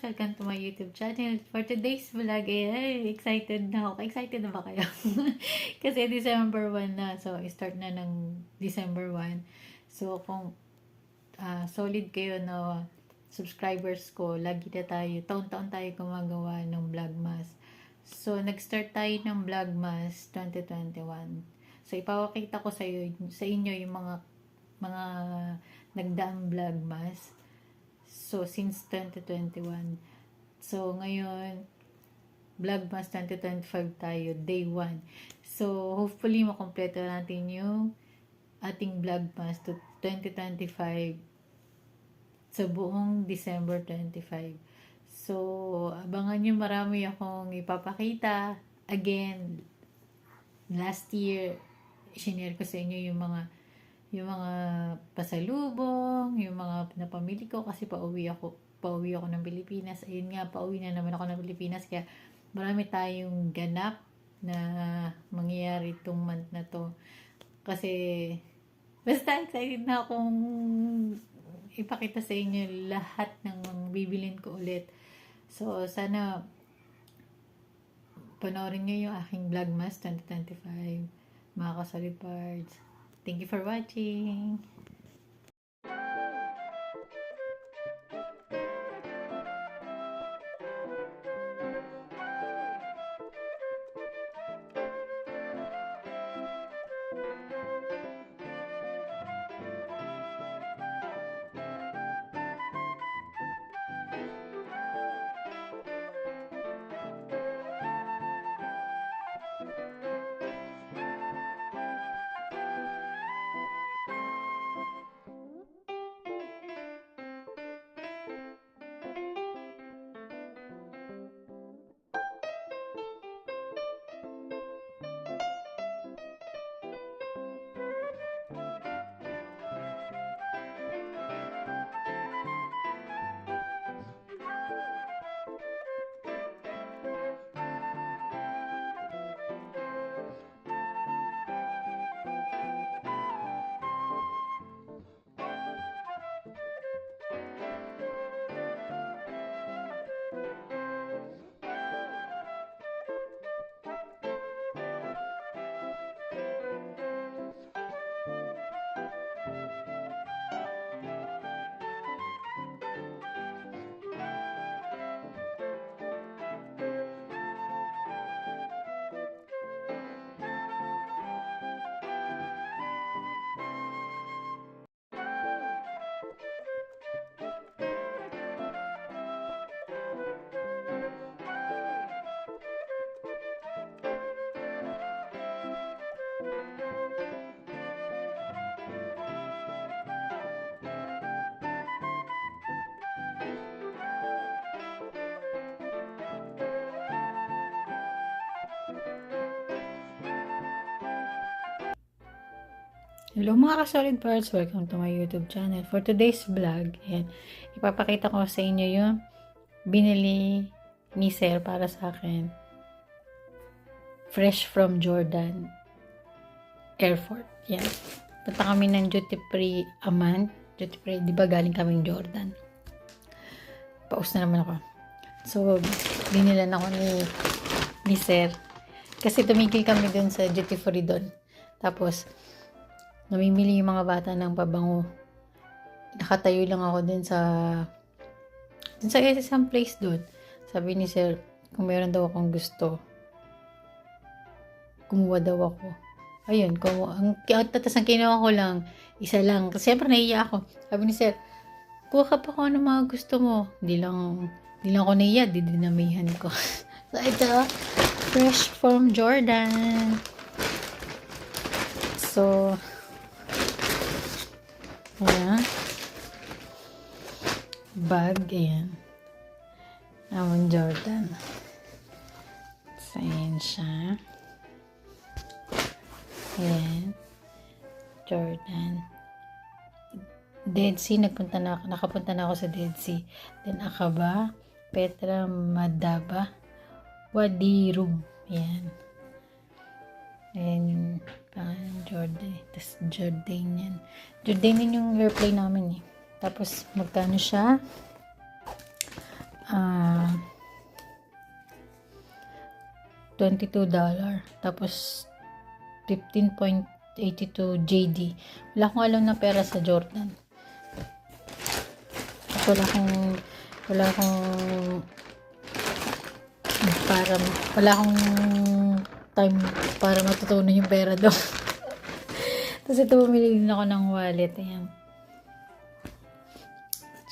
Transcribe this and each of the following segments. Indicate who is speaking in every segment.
Speaker 1: Welcome to my YouTube channel. For today's vlog, excited na ako. Excited na ba kayo? Kasi December 1 na. So, start na ng December 1. So, kung solid kayo na subscribers ko, lagi na tayo, taon-taon tayo gumagawa ng Vlogmas. So, nag-start tayo ng Vlogmas 2021. So, ipapakita ko sa inyo yung mga nagdaang Vlogmas. So, since 2021. So, ngayon, Vlogmas 2025 tayo, day 1. So, hopefully, makompleto natin yung ating Vlogmas to 2025 sa buong December 25. So, abangan nyo, marami akong ipapakita. Again, last year, sinare ko sa inyo yung mga pasalubong, yung mga napamili ko kasi pauwi ako ng Pilipinas. Ayun nga, pauwi na naman ako ng Pilipinas, kaya marami tayong ganap na mangyayari itong month na to. Kasi basta excited na akong ipakita sa inyo lahat ng mga bibilin ko ulit. So, sana panoorin nyo yung aking Vlogmas 2025, mga ka-solid parts. Thank you for watching. Hello mga ka-solid parts, welcome to my YouTube channel. For today's vlog, ipapakita ko sa inyo yung binili ni Sir para sa akin. Fresh from Jordan Airport. Yan. Punta kami ng duty free a month. Duty free, di ba galing kaming Jordan? Paus na naman ako. So, binilan ako ni Sir. Kasi tumigil kami dun sa duty free dun. Tapos, namimili yung mga bata ng pabango. Nakatayo lang ako dun sa isang place dun. Sabi ni Sir, kung meron daw akong gusto, kumuha daw ako. Ayun, tapos ang kinuha ko lang, isa lang. Kasi siyempre naiiyak ako. Sabi ni Sir, kuha ka pa ko ng mga gusto mo. Di lang ako naiiyak, dinamihan ko. So, ito, fresh from Jordan. So, ayan. Bag, ayan. Naman Jordan. So, ayan siya. Ayan. Jordan. Dead Sea, nakapunta na ako sa Dead Sea. Then, Aqaba, Petra, Madaba, Wadi Rum. Ayan. Ayan yung Jordan. Tapos Jordanian. Jordanian yung airplane namin eh. Tapos magkano siya? $22. Tapos, 15.82 JD. Wala akong alam na pera sa Jordan. Wala akong wala akong time para matutunan yung pera doon. Tapos ito, bumili din ako ng wallet. Ayan.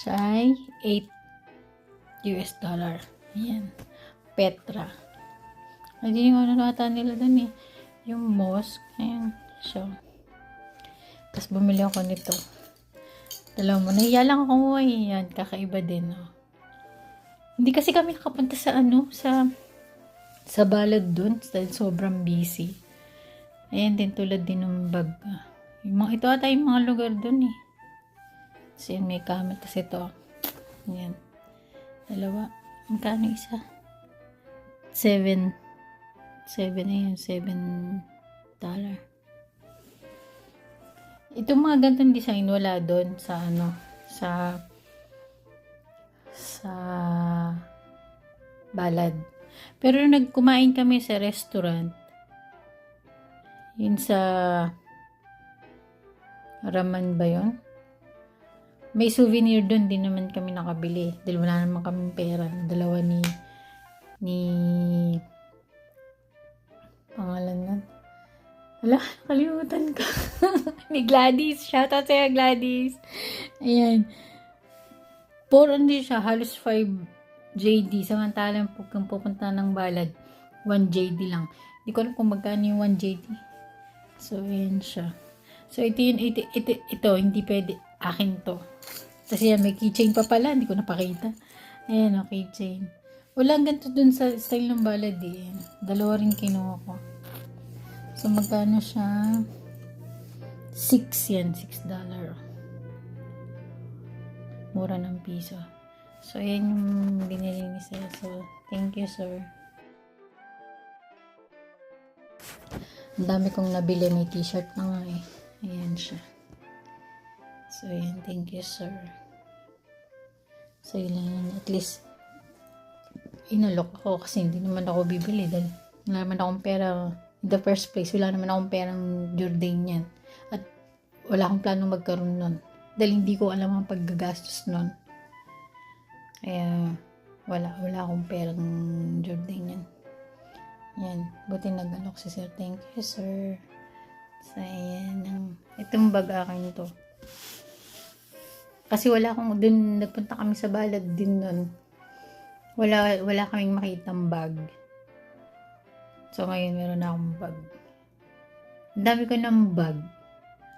Speaker 1: Chai, $8. Ayan. Petra. Hindi yung ano nata nila doon eh. Yung mosque. Ayan. So. Tapos bumili ako nito. Dalawa mo. Nahiya lang ako. Ayan. Kakaiba din. Oh. Hindi kasi kami nakapunta sa sa balad doon. Dahil sobrang busy. Ayan din. Tulad din ng bag. Ito ata yung mga lugar doon eh. Kasi may camel. Tapos ito. Ayan. Dalawa. Magkano isa? 7. Ayan. $7. Itong mga ganitong design wala doon sa sa balad. Pero nagkumain kami sa restaurant. Yun sa Raman ba yun? May souvenir doon, din naman kami nakabili. Dahil wala naman kaming pera. Dalawa ni pangalan nun. Wala, nakalimutan ko. Ni Gladys. Shoutout sa'yo, Gladys. Ayan. Hindi siya. Halos 5 JD. Samantalang kung pupunta ng balad, 1 JD lang. Hindi ko alam kung magkano yung 1 JD. So, ayan siya. So, ito, hindi pwede. Akin to. Kasi yan, may keychain pa pala. Hindi ko napakita. Ayan, o, keychain. Walang ganito dun sa style ng balad eh. Dalawa rin kinuha ko. So, magkano siya? 6 yan. $6. Mura ng piso. So, ayan yung binili ni Sir. So, thank you, sir. Ang dami kong nabili. May t-shirt na nga eh. Ayan siya. So, ayan. Thank you, sir. So, yun. At least, inalok ako kasi hindi naman ako bibili dahil wala naman akong pera in the first place. Wala naman akong perang Jordanian. At wala akong planong magkaroon nun. Dahil hindi ko alam ang paggagastos nun. Kaya, wala akong perang Jordanian. Yan. Buti nag-alok si sir. Thank you, sir. So, ayan. Itong bag akin to. Kasi wala akong, dun, nagpunta kami sa balad din nun. Wala kaming makitang bag. So, ngayon meron na akong bag. Ang dami ko ng bag.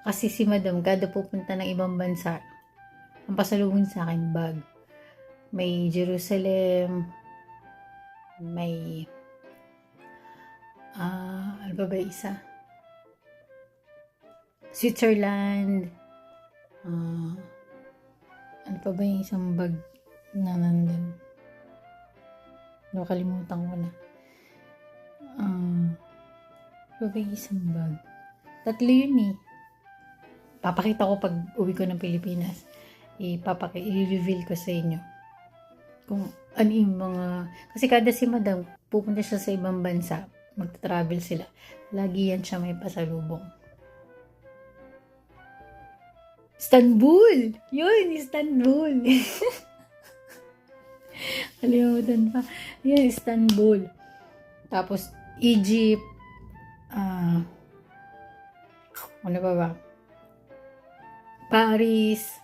Speaker 1: Kasi si madam, kada pupunta ng ibang bansa, ang pasalubong sa akin, bag. May Jerusalem, may, ano ba isa? Switzerland, ano pa ba yung isang bag na nandun? Nakalimutan ko na. Ano ba yung isang bag? 3 yun eh. Papakita ko pag uwi ko ng Pilipinas. I-reveal ko sa inyo. Kung ano yung mga... Kasi kada si madam, pupunta siya sa ibang bansa. Magta-travel sila. Lagi yan siya may pasalubong. Istanbul! Yun, Istanbul! Kalimutan pa. Yun, Istanbul. Tapos, Egypt. Ano ba? Paris.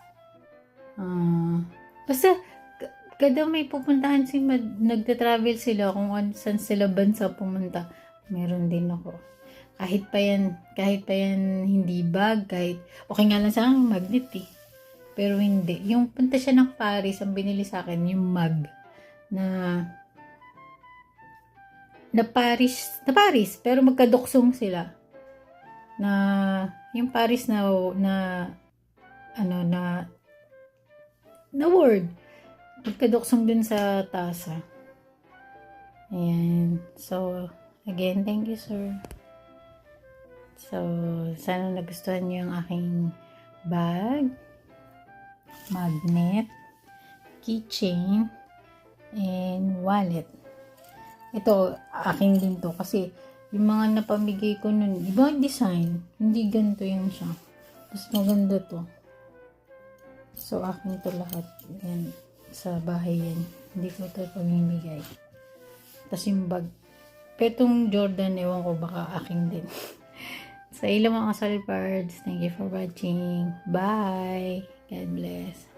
Speaker 1: Basta, kada may pupuntahan nagta-travel sila kung saan sila bansa pumunta. Meron din ako. Kahit pa yan hindi bag, okay nga lang sa akin, magnet eh. Pero hindi. Yung punta siya ng Paris, ang binili sa akin, yung mug na Paris, pero magkaduksong sila. Yung Paris na word. Magkaduksong dun sa tasa. Ayan. So, again, thank you, sir. So, sana nagustuhan niyo yung aking bag, magnet, keychain, and wallet. Ito, akin din to. Kasi, yung mga napamigay ko nun, ibang design. Hindi ganito yung siya. Mas maganda to. So, akin to lahat. Yan. Sa bahay yan. Hindi ko to pamimigay. Tapos yung bag. Pero itong Jordan, ewan ko, baka akin din. So, ilang mga solid parts. Thank you for watching. Bye! God bless.